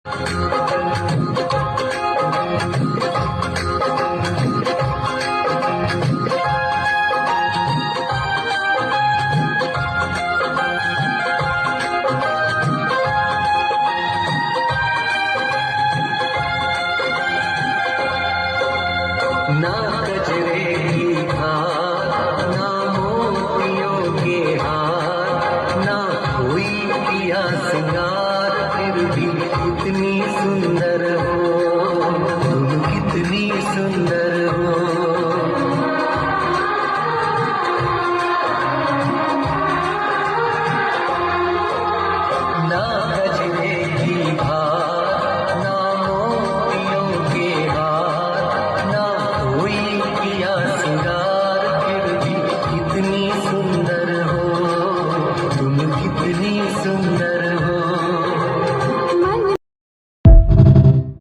ना कजरे की धार, ना मोतियों के हार, ना कोई किया सिंगार, फिर भी इतनी सुंदर